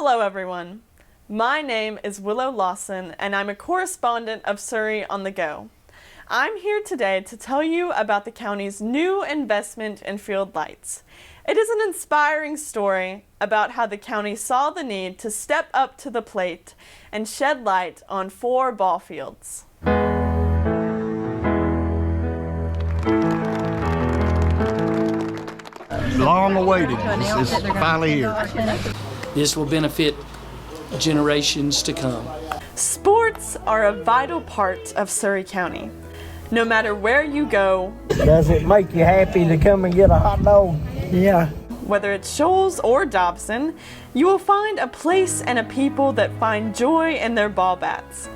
Hello everyone, my name is Willow Lawson and I'm a correspondent of Surrey on the Go. I'm here today to tell you about the county's new investment in field lights. It is an inspiring story about how the county saw the need to step up to the plate and shed light on 4 ball fields. Long awaited, it's finally here. This will benefit generations to come. Sports are a vital part of Surrey County. No matter where you go, does it make you happy to come and get a hot dog? Yeah. Whether it's Shoals or Dobson, you will find a place and a people that find joy in their ball bats.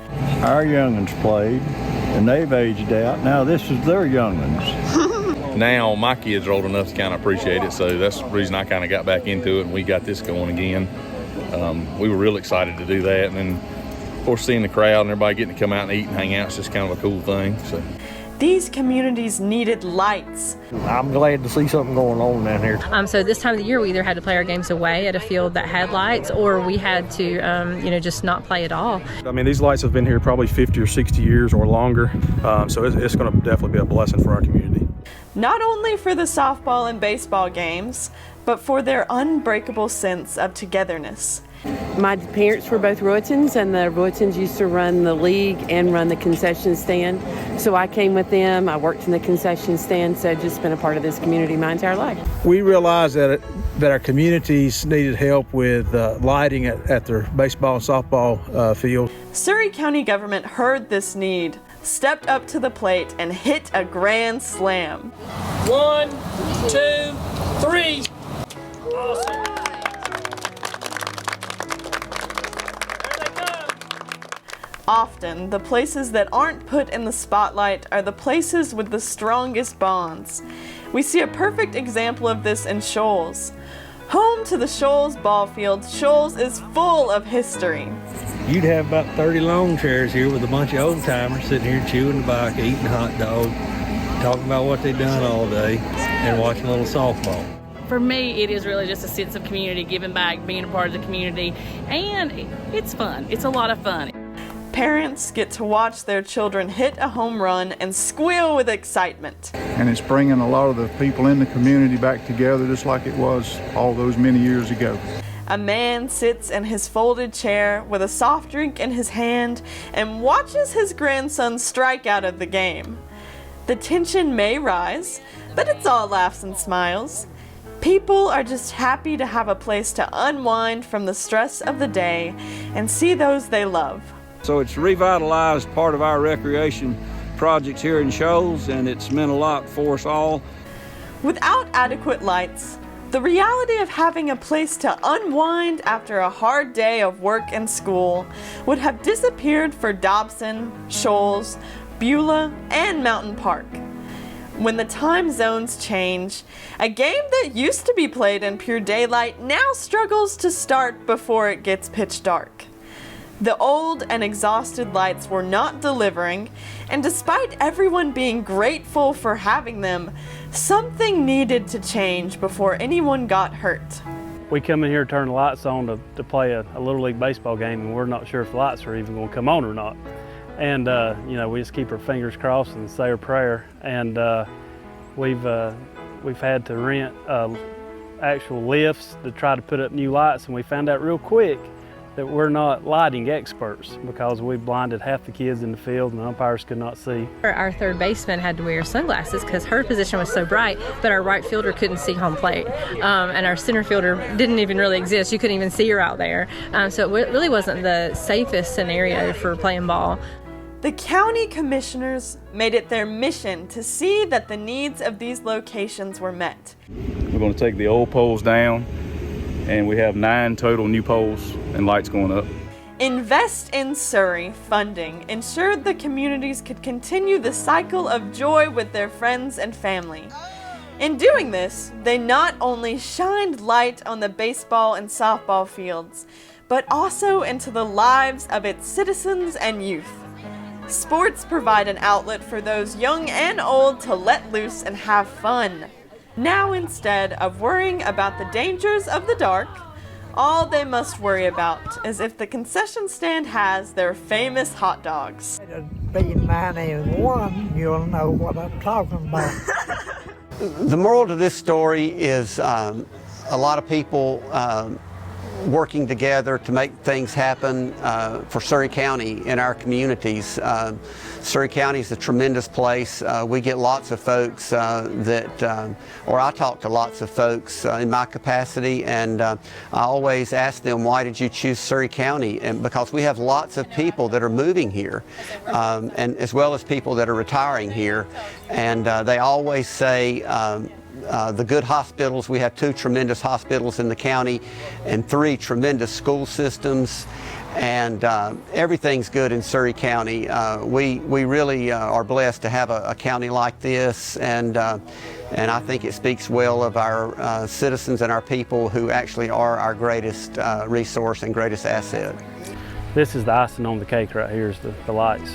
Our young'uns played, and they've aged out. Now this is their young'uns. Now my kids are old enough to kind of appreciate it, so that's the reason I kind of got back into it and we got this going again. We were real excited to do that, and then of course seeing the crowd and everybody getting to come out and eat and hang out is just kind of a cool thing. So these communities needed lights. I'm glad to see something going on down here. So this time of the year we either had to play our games away at a field that had lights, or we had to just not play at all. I mean, these lights have been here probably 50 or 60 years or longer, so it's going to definitely be a blessing for our community. Not only for the softball and baseball games, but for their unbreakable sense of togetherness. My parents were both Roytons, and the Roytons used to run the league and run the concession stand. So I came with them. I worked in the concession stand, so I've just been a part of this community my entire life. We realized that our communities needed help with lighting at their baseball and softball field. Surrey County government heard this need, stepped up to the plate, and hit a grand slam. 1, 2, 3. Awesome. Often, the places that aren't put in the spotlight are the places with the strongest bonds. We see a perfect example of this in Shoals. Home to the Shoals Ballfield, Shoals is full of history. You'd have about 30 lawn chairs here with a bunch of old timers sitting here chewing tobacco, eating a hot dog, talking about what they've done all day, and watching a little softball. For me, it is really just a sense of community, giving back, being a part of the community, and it's fun. It's a lot of fun. Parents get to watch their children hit a home run and squeal with excitement. And it's bringing a lot of the people in the community back together just like it was all those many years ago. A man sits in his folded chair with a soft drink in his hand and watches his grandson strike out of the game. The tension may rise, but it's all laughs and smiles. People are just happy to have a place to unwind from the stress of the day and see those they love. So it's revitalized part of our recreation projects here in Shoals, and it's meant a lot for us all. Without adequate lights, the reality of having a place to unwind after a hard day of work and school would have disappeared for Dobson, Shoals, Beulah, and Mountain Park. When the time zones change, a game that used to be played in pure daylight now struggles to start before it gets pitch dark. The old and exhausted lights were not delivering, and despite everyone being grateful for having them, something needed to change before anyone got hurt. We come in here, turn the lights on to play a Little League baseball game, and we're not sure if the lights are even going to come on or not. And we just keep our fingers crossed and say a prayer. And we've had to rent actual lifts to try to put up new lights, and we found out real quick that we're not lighting experts because we blinded half the kids in the field and the umpires could not see. Our third baseman had to wear sunglasses because her position was so bright, but our right fielder couldn't see home plate. And our center fielder didn't even really exist. You couldn't even see her out there. So it really wasn't the safest scenario for playing ball. The county commissioners made it their mission to see that the needs of these locations were met. we're going to take the old poles down, and we have 9 total new poles and lights going up. Invest in Surrey funding ensured the communities could continue the cycle of joy with their friends and family. In doing this, they not only shined light on the baseball and softball fields, but also into the lives of its citizens and youth. Sports provide an outlet for those young and old to let loose and have fun. Now, instead of worrying about the dangers of the dark, All they must worry about is if the concession stand has their famous hot dogs. Being 91, you'll know what I'm talking about. The moral to this story is a lot of people working together to make things happen for Surry County in our communities. Surry County is a tremendous place. We get lots of folks or I talk to lots of folks in my capacity, and I always ask them, why did you choose Surry County? And because we have lots of people that are moving here, and as well as people that are retiring here, and they always say, the good hospitals. We have 2 tremendous hospitals in the county and 3 tremendous school systems, and everything's good in Surry County. We really are blessed to have a county like this, and I think it speaks well of our citizens and our people, who actually are our greatest resource and greatest asset. This is the icing on the cake right here, is the lights.